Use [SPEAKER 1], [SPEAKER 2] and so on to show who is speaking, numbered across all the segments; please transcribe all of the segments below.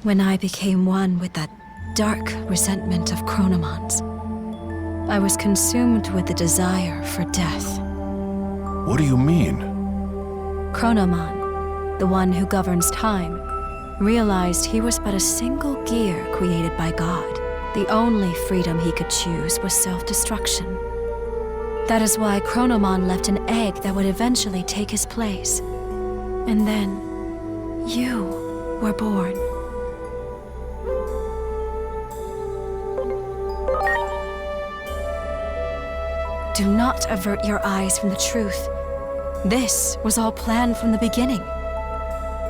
[SPEAKER 1] When I became one with that dark resentment of Chronomon's, I was consumed with the desire for death.
[SPEAKER 2] What do you mean?
[SPEAKER 1] Chronomon, the one who governs time, realized he was but a single gear created by God. The only freedom he could choose was self-destruction. That is why Chronomon left an egg that would eventually take his place. And then, you were born. Do not avert your eyes from the truth. This was all planned from the beginning.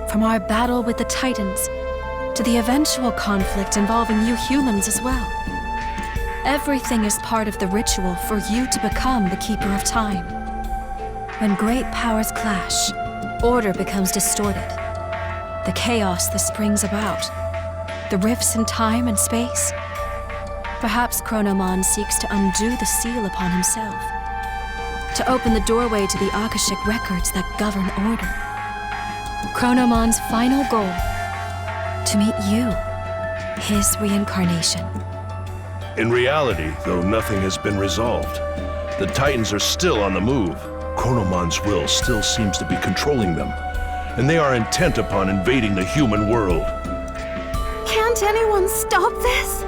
[SPEAKER 1] From our battle with the Titans, to the eventual conflict involving you humans as well. Everything is part of the ritual for you to become the Keeper of Time. When great powers clash, order becomes distorted. The chaos that springs about, the rifts in time and space. Perhaps Chronomon seeks to undo the seal upon himself, to open the doorway to the Akashic records that govern order. Chronomon's final goal, to meet you, his reincarnation.
[SPEAKER 2] In reality, though nothing has been resolved, the Titans are still on the move. Chronomon's will still seems to be controlling them, and they are intent upon invading the human world.
[SPEAKER 3] Can't anyone stop this?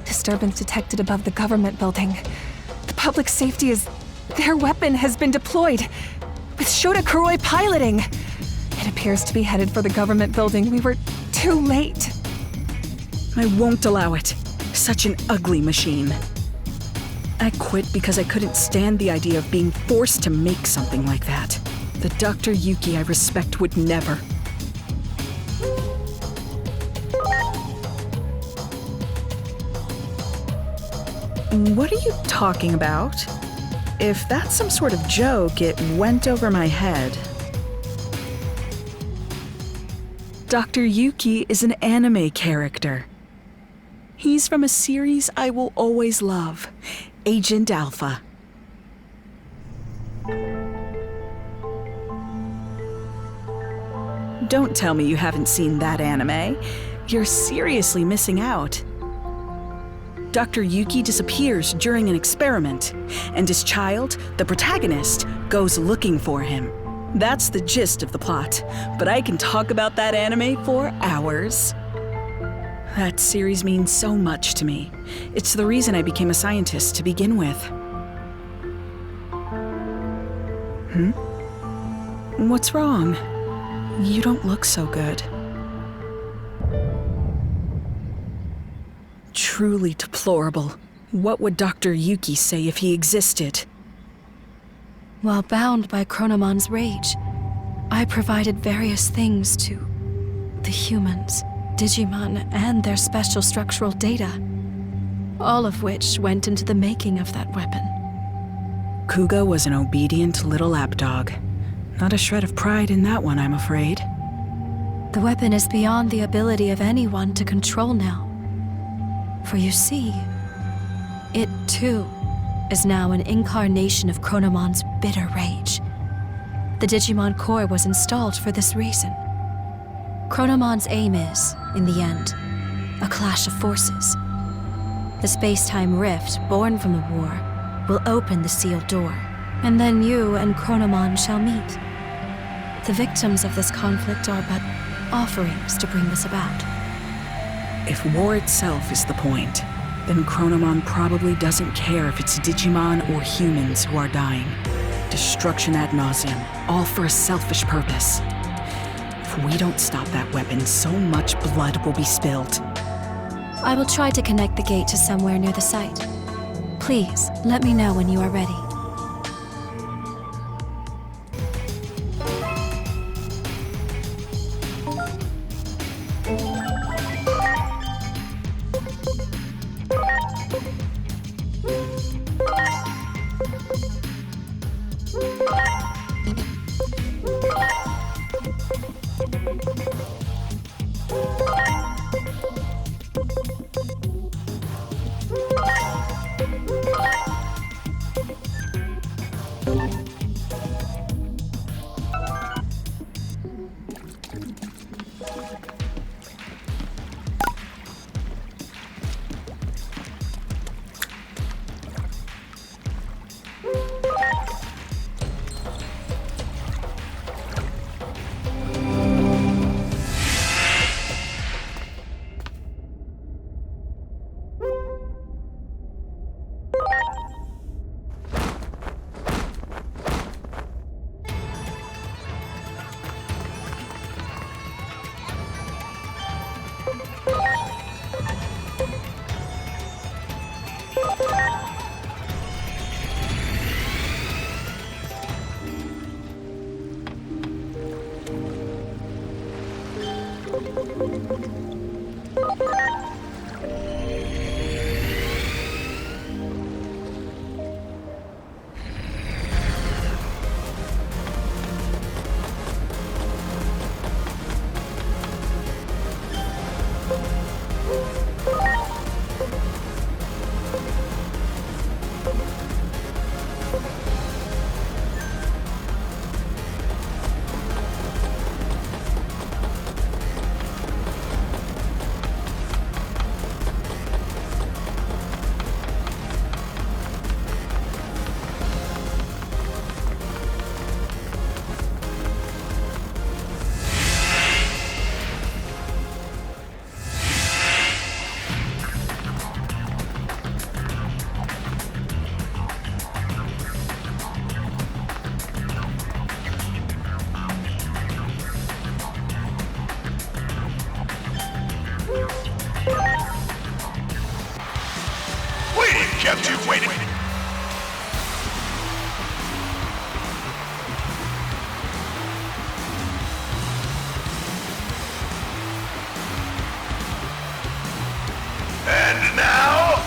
[SPEAKER 3] Disturbance detected above the government building. The public safety is... Their weapon has been deployed, with Shota Kuroi piloting. It appears to be headed for the government building. We were too late.
[SPEAKER 4] I won't allow it. Such an ugly machine. I quit because I couldn't stand the idea of being forced to make something like that. The Dr. Yuki I respect would never. What are you talking about? If that's some sort of joke, it went over my head. Dr. Yuki is an anime character. He's from a series I will always love, Agent Alpha. Don't tell me you haven't seen that anime. You're seriously missing out. Dr. Yuki disappears during an experiment, and his child, the protagonist, goes looking for him. That's the gist of the plot, but I can talk about that anime for hours. That series means so much to me. It's the reason I became a scientist to begin with. What's wrong? You don't look so good. Truly deplorable. What would Dr. Yuki say if he existed?
[SPEAKER 1] While bound by Chronomon's rage, I provided various things to the humans, Digimon, and their special structural data, all of which went into the making of that weapon.
[SPEAKER 4] Kuga was an obedient little lapdog. Not a shred of pride in that one, I'm afraid.
[SPEAKER 1] The weapon is beyond the ability of anyone to control now. For you see, it too is now an incarnation of Chronomon's bitter rage. The Digimon core was installed for this reason. Chronomon's aim is, in the end, a clash of forces. The space-time rift born from the war will open the sealed door, and then you and Chronomon shall meet. The victims of this conflict are but offerings to bring this about.
[SPEAKER 4] If war itself is the point, then Chronomon probably doesn't care if it's Digimon or humans who are dying. Destruction ad nauseum, all for a selfish purpose. If we don't stop that weapon, so much blood will be spilled.
[SPEAKER 1] I will try to connect the gate to somewhere near the site. Please, let me know when you are ready.
[SPEAKER 2] Kept you waiting. And now,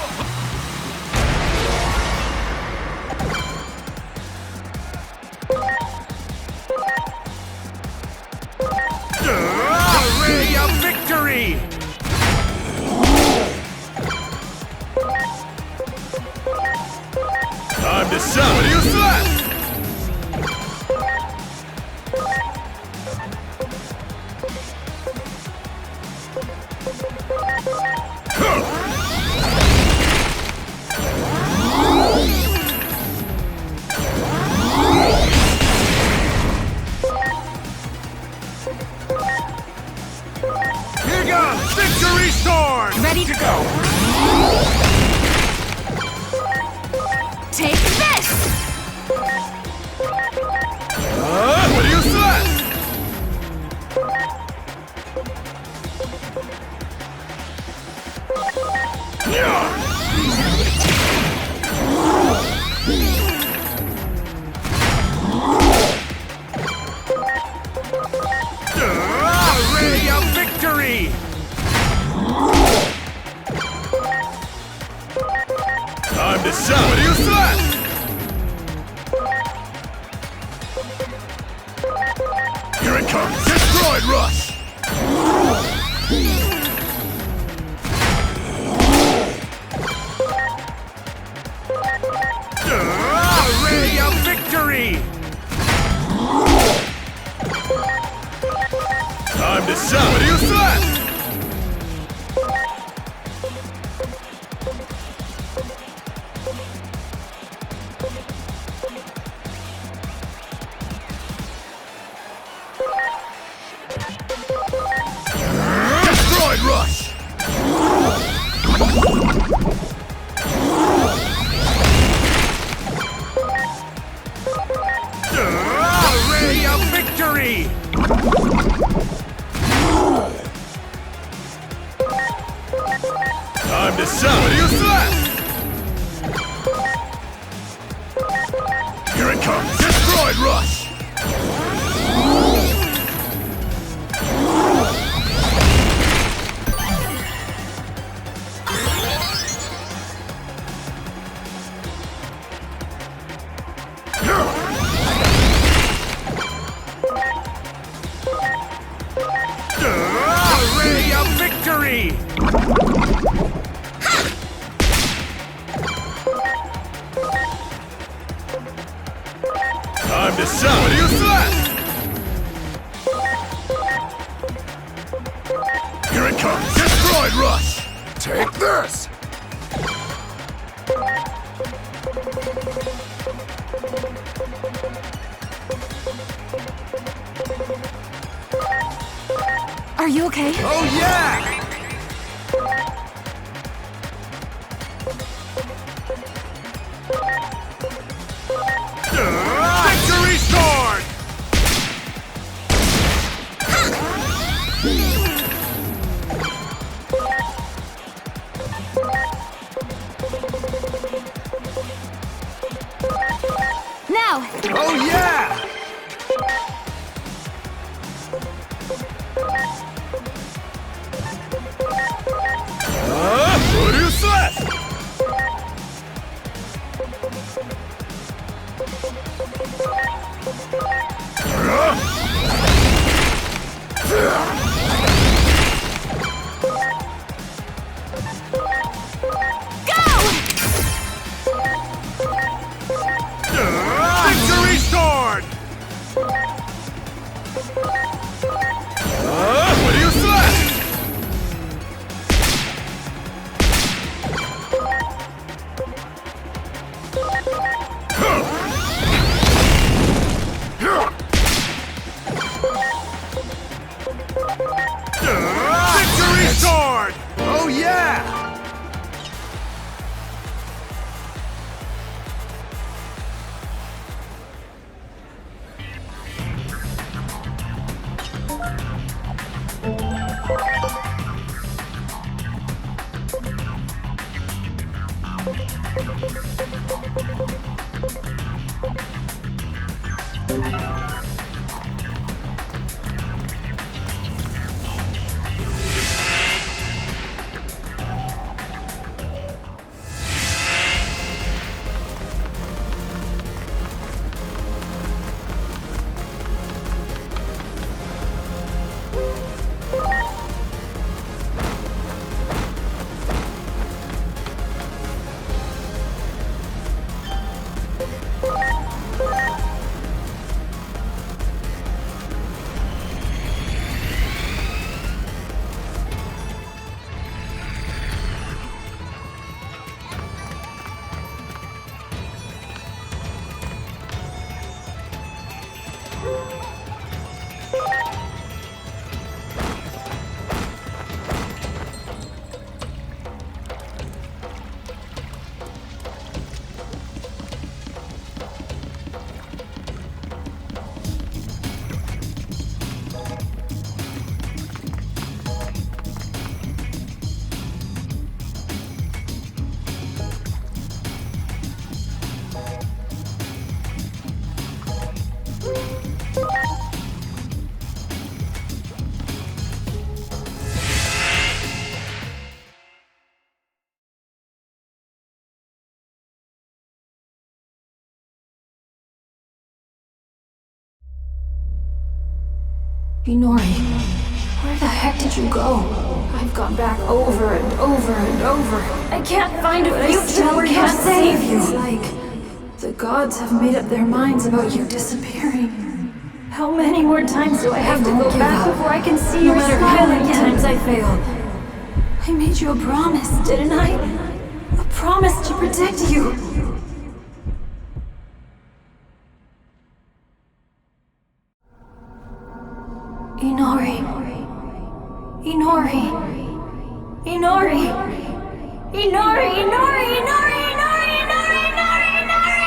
[SPEAKER 2] the ray of victory. Time to summon. What do you say? Here goes Victory Sword!
[SPEAKER 1] Ready to go. Take this!
[SPEAKER 2] What do you say? Ray of victory! Time to summon. What do you say? Here it comes. Destroyed Rush! Ray of victory! Time to summon. What do you say? Destroyed Rush! Ray of victory! Time to summon. What do you say? Here it comes. Destroyed Rush! Ray of victory!
[SPEAKER 5] Time to sell. What do you say? Here it comes. Destroyed Russ. Take this.
[SPEAKER 1] Are you okay?
[SPEAKER 5] Oh yeah! Victory sword!
[SPEAKER 1] Now!
[SPEAKER 5] Oh yeah! What do you say? Victory sword! What do you say? Victory sword! Oh yeah!
[SPEAKER 6] Inori, where the heck did you go? I've gone back over and over and over. I can't find a future where can't save you. It's like the gods have made up their minds about you disappearing. How many more times do I have to go back before I can see your smile again? No matter how many times I fail. I made you a promise, didn't I? A promise to protect you. Inori. Inori. Inori. Inori. Inori. Inori. Inori. Inori. Inori. Inori.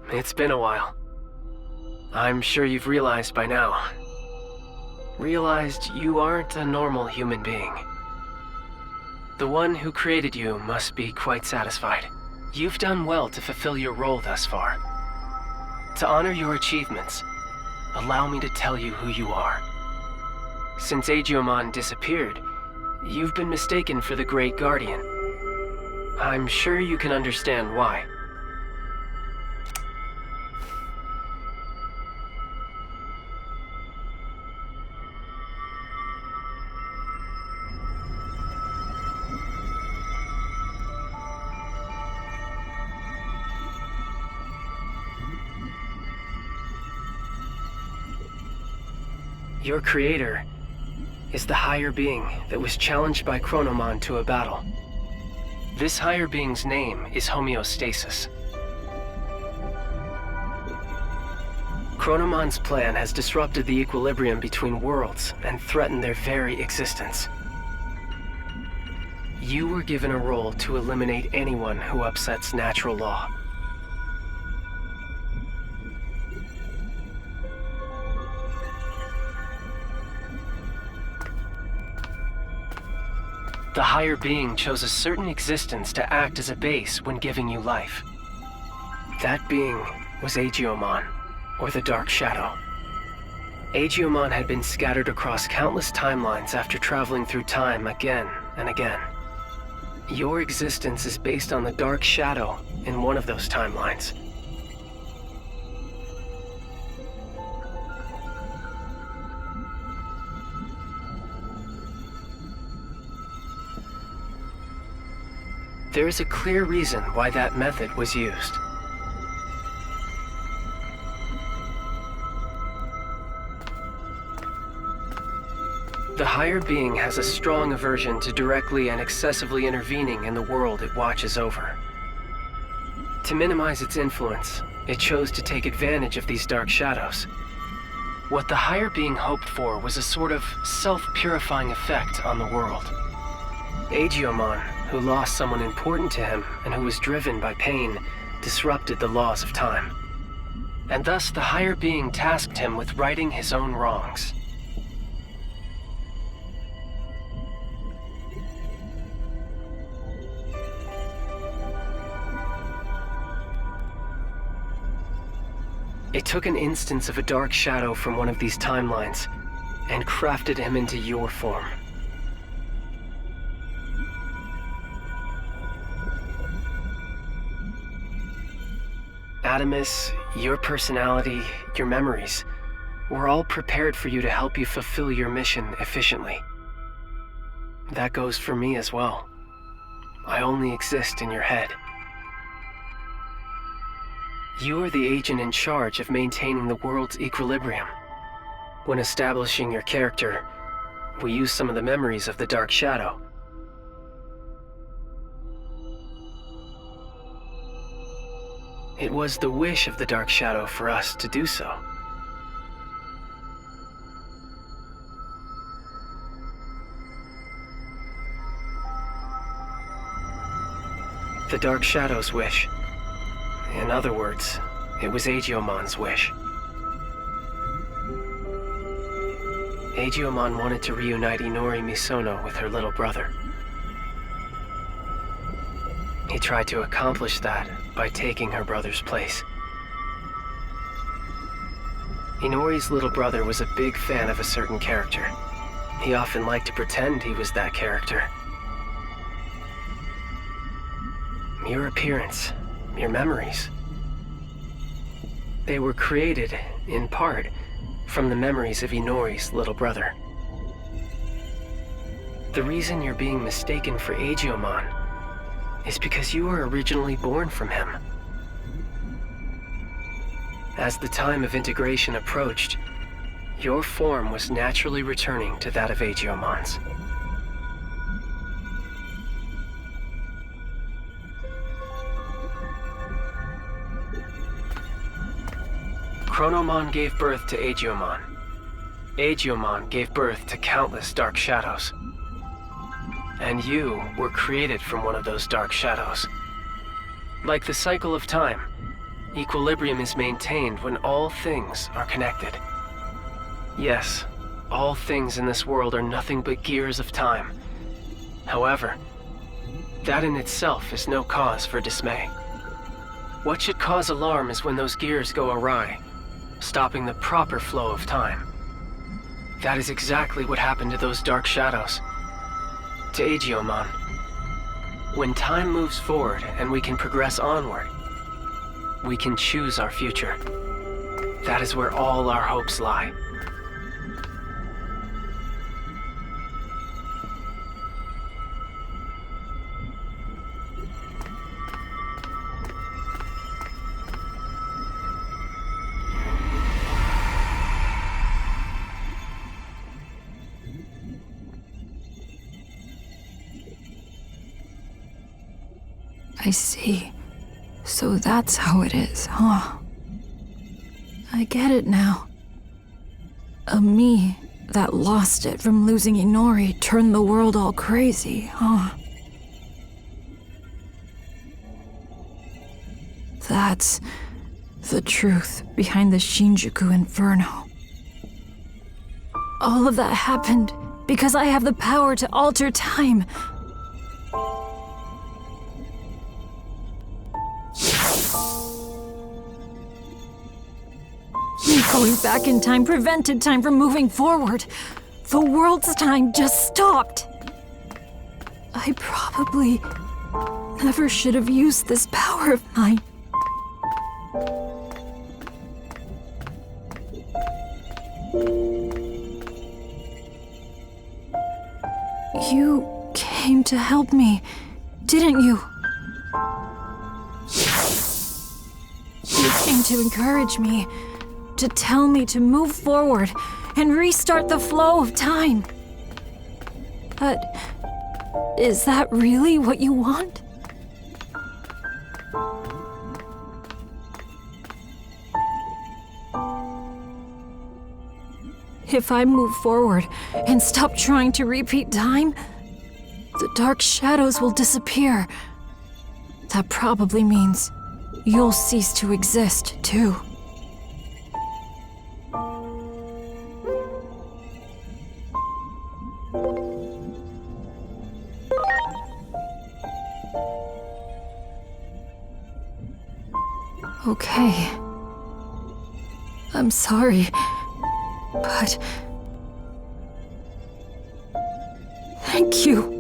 [SPEAKER 7] It's been a while. I'm sure you've realized by now. Realized you aren't a normal human being. The one who created you must be quite satisfied. You've done well to fulfill your role thus far. To honor your achievements, allow me to tell you who you are. Since Digimon disappeared, you've been mistaken for the Great Guardian. I'm sure you can understand why. Your creator is the higher being that was challenged by Chronomon to a battle. This higher being's name is Homeostasis. Chronomon's plan has disrupted the equilibrium between worlds and threatened their very existence. You were given a role to eliminate anyone who upsets natural law. The higher being chose a certain existence to act as a base when giving you life. That being was Digimon, or the Dark Shadow. Digimon had been scattered across countless timelines after traveling through time again and again. Your existence is based on the Dark Shadow in one of those timelines. There is a clear reason why that method was used. The higher being has a strong aversion to directly and excessively intervening in the world it watches over. To minimize its influence, it chose to take advantage of these dark shadows. What the higher being hoped for was a sort of self-purifying effect on the world. Digimon, who lost someone important to him and who was driven by pain, disrupted the laws of time. And thus the higher being tasked him with righting his own wrongs. It took an instance of a dark shadow from one of these timelines and crafted him into your form. Adamus, your personality, your memories, were all prepared for you to help you fulfill your mission efficiently. That goes for me as well. I only exist in your head. You are the agent in charge of maintaining the world's equilibrium. When establishing your character, we use some of the memories of the Dark Shadow. It was the wish of the Dark Shadow for us to do so. The Dark Shadow's wish. In other words, it was Digimon's wish. Digimon wanted to reunite Inori Misono with her little brother. He tried to accomplish that by taking her brother's place. Inori's little brother was a big fan of a certain character. He often liked to pretend he was that character. Your appearance, your memories. They were created, in part, from the memories of Inori's little brother. The reason you're being mistaken for Digimon is because you were originally born from him. As the time of integration approached, your form was naturally returning to that of Digimon's. Chronomon gave birth to Digimon. Digimon gave birth to countless dark shadows. And you were created from one of those dark shadows. Like the cycle of time, equilibrium is maintained when all things are connected. Yes, all things in this world are nothing but gears of time. However, that in itself is no cause for dismay. What should cause alarm is when those gears go awry, stopping the proper flow of time. That is exactly what happened to those dark shadows. To Aegiomon. When time moves forward and we can progress onward, we can choose our future. That is where all our hopes lie.
[SPEAKER 6] I see. So that's how it is, huh? I get it now. A me that lost it from losing Inori turned the world all crazy, huh? That's the truth behind the Shinjuku Inferno. All of that happened because I have the power to alter time. Going back in time prevented time from moving forward. The world's time just stopped. I probably never should have used this power of mine. You came to help me, didn't you? You came to encourage me, to tell me to move forward and restart the flow of time. But is that really what you want? If I move forward and stop trying to repeat time, the dark shadows will disappear. That probably means you'll cease to exist, too. Okay. I'm sorry, but thank you.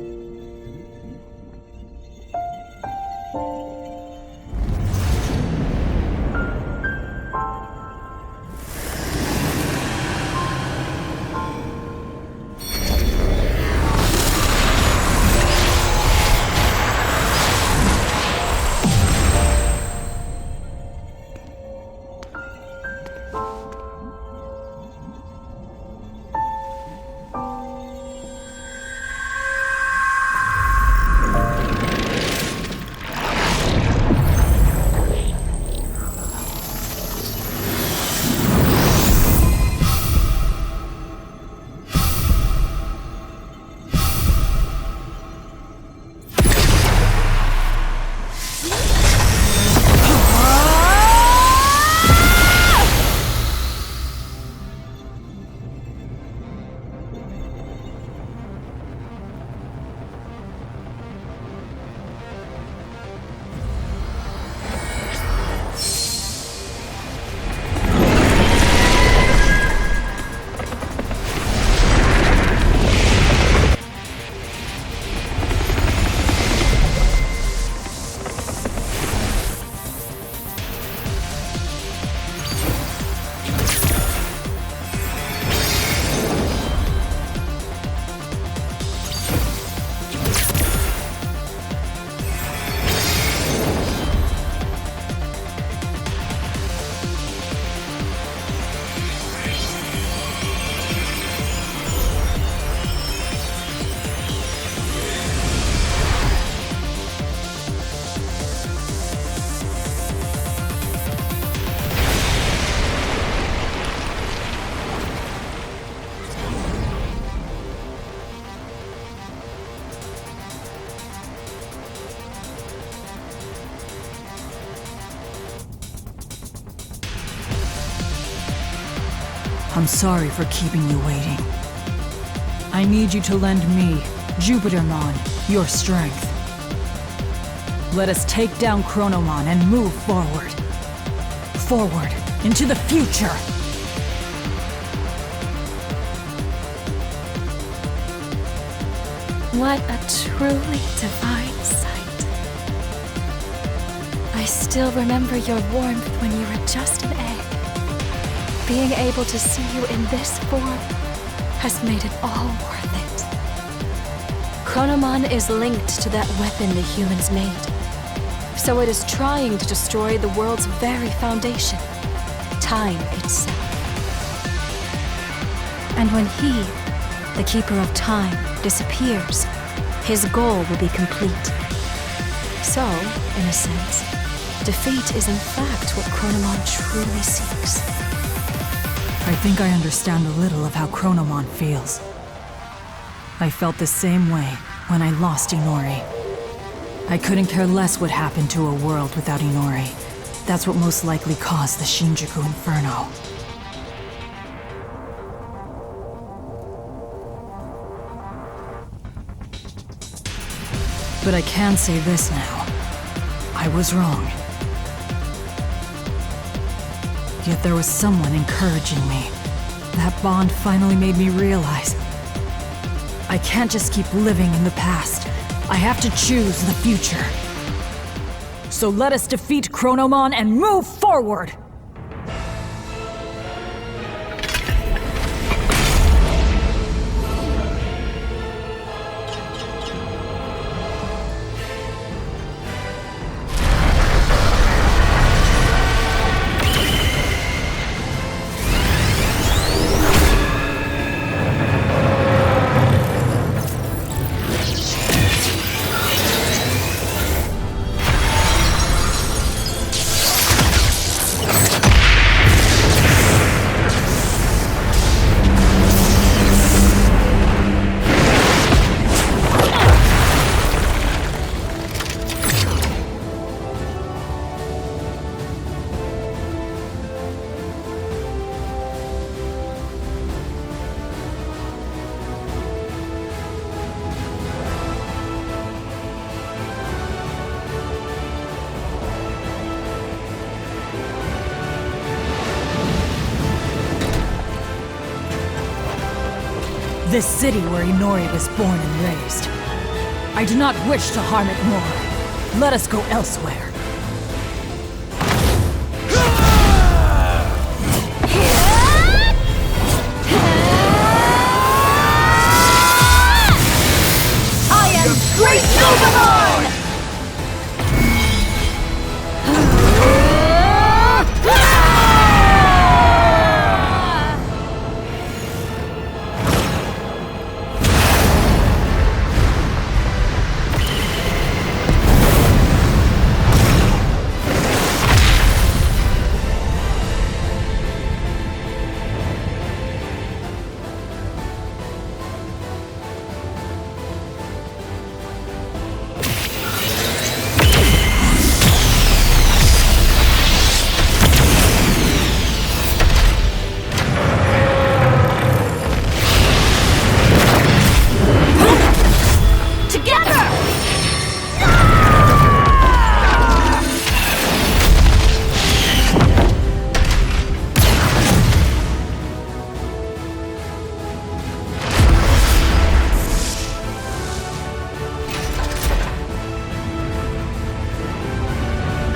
[SPEAKER 8] I'm sorry for keeping you waiting. I need you to lend me, Jupitermon, your strength. Let us take down Chronomon and move forward. Forward, into the future!
[SPEAKER 1] What a truly divine sight. I still remember your warmth when you were just an egg. Being able to see you in this form has made it all worth it. Chronomon is linked to that weapon the humans made. So it is trying to destroy the world's very foundation, time itself. And when he, the Keeper of Time, disappears, his goal will be complete. So, in a sense, defeat is in fact what Chronomon truly seeks.
[SPEAKER 8] I think I understand a little of how Chronomon feels. I felt the same way when I lost Inori. I couldn't care less what happened to a world without Inori. That's what most likely caused the Shinjuku Inferno. But I can say this now. I was wrong. Yet there was someone encouraging me. That bond finally made me realize I can't just keep living in the past. I have to choose the future. So let us defeat Chronomon and move forward! This city where Inori was born and raised. I do not wish to harm it more. Let us go elsewhere.
[SPEAKER 6] I am Great Silverhorn!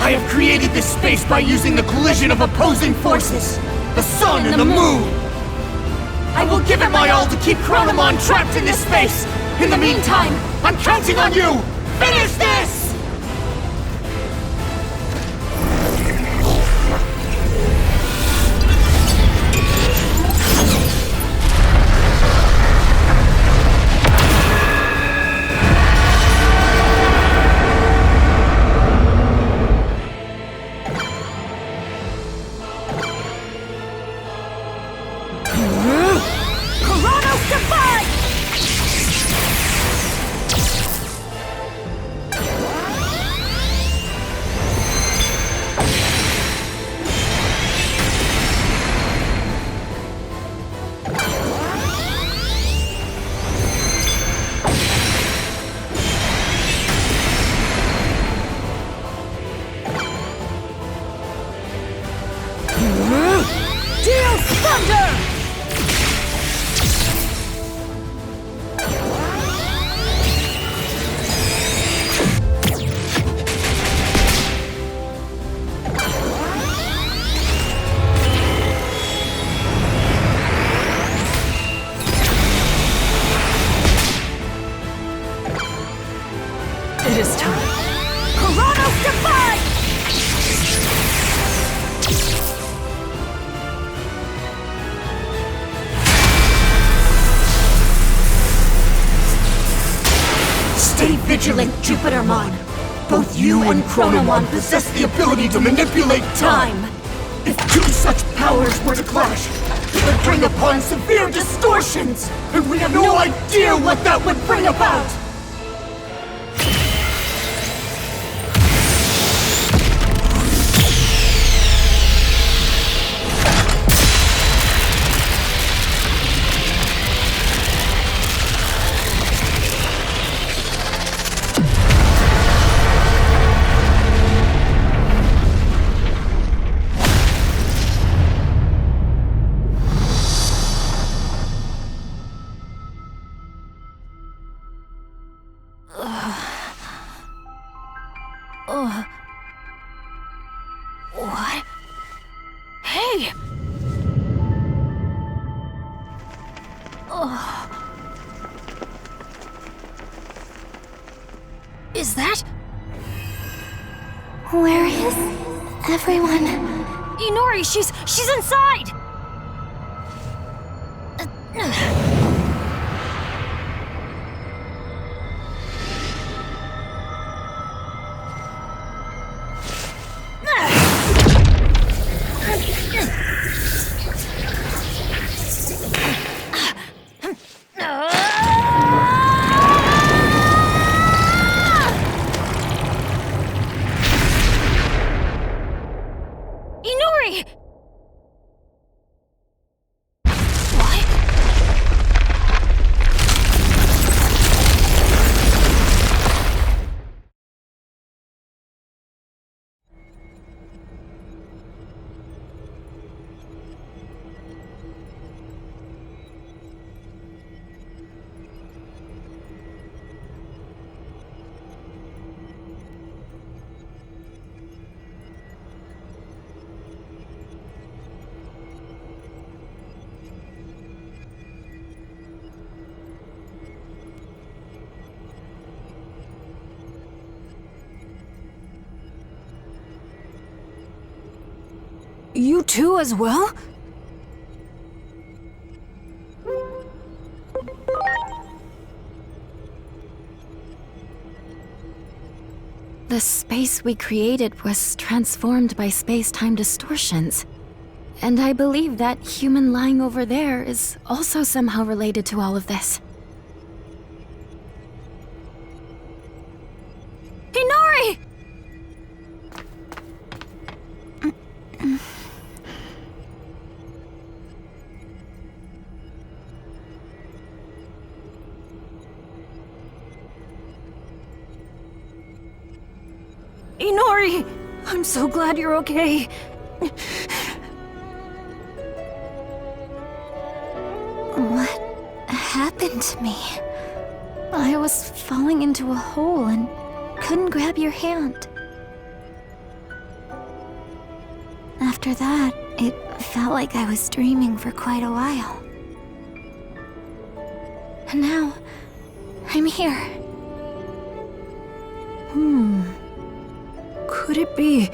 [SPEAKER 5] I have created this space by using the collision of opposing forces, the sun and the moon. I will give it my all to keep Chronomon trapped in this space. In the meantime, I'm counting on you! Finish this! Jupitermon. Both you and Chronomon possess the ability to manipulate time. If two such powers were to clash, it would bring upon severe distortions, and we have no idea what that would bring about!
[SPEAKER 6] What? Hey! Is that?
[SPEAKER 9] Where is everyone?
[SPEAKER 6] Inori, she's inside! Inori! What?
[SPEAKER 8] You too as well?
[SPEAKER 1] The space we created was transformed by space-time distortions. And I believe that human lying over there is also somehow related to all of this.
[SPEAKER 6] Inori! Inori!
[SPEAKER 8] I'm so glad you're okay.
[SPEAKER 9] What happened to me? I was falling into a hole and couldn't grab your hand. After that, it felt like I was dreaming for quite a while. And now, I'm here.
[SPEAKER 8] Could it be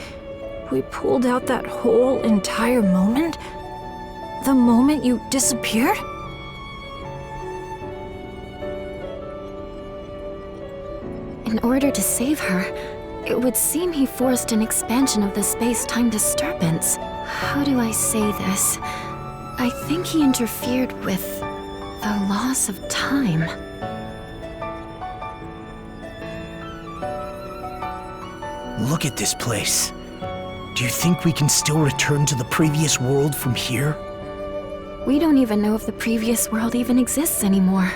[SPEAKER 8] we pulled out that whole entire moment? The moment you disappeared?
[SPEAKER 1] In order to save her, it would seem he forced an expansion of the space-time disturbance. How do I say this? I think he interfered with the loss of time.
[SPEAKER 5] Look at this place. Do you think we can still return to the previous world from here?
[SPEAKER 1] We don't even know if the previous world even exists anymore.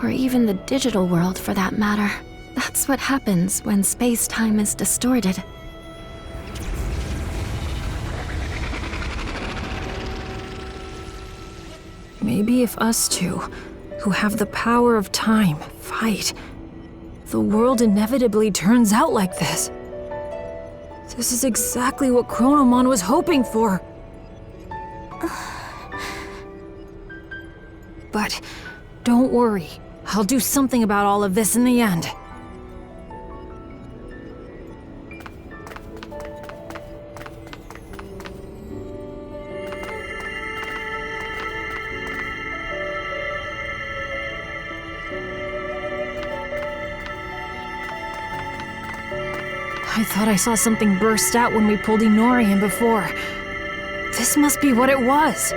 [SPEAKER 1] Or even the digital world, for that matter. That's what happens when space-time is distorted.
[SPEAKER 8] Maybe if us two, who have the power of time, fight, the world inevitably turns out like this. This is exactly what Chronomon was hoping for. But don't worry, I'll do something about all of this in the end. I thought I saw something burst out when we pulled Inori in before. This must be what it was.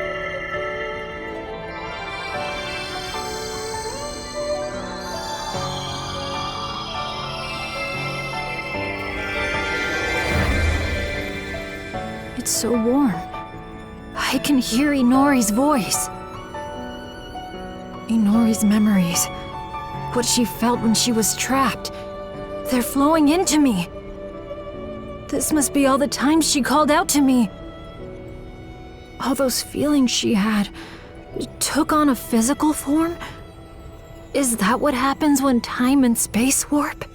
[SPEAKER 8] It's so warm. I can hear Inori's voice. Inori's memories. What she felt when she was trapped. They're flowing into me. This must be all the times she called out to me. All those feelings she had took on a physical form? Is that what happens when time and space warp?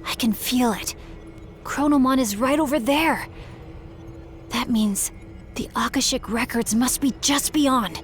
[SPEAKER 9] I can feel it. Chronomon is right over there. That means the Akashic records must be just beyond.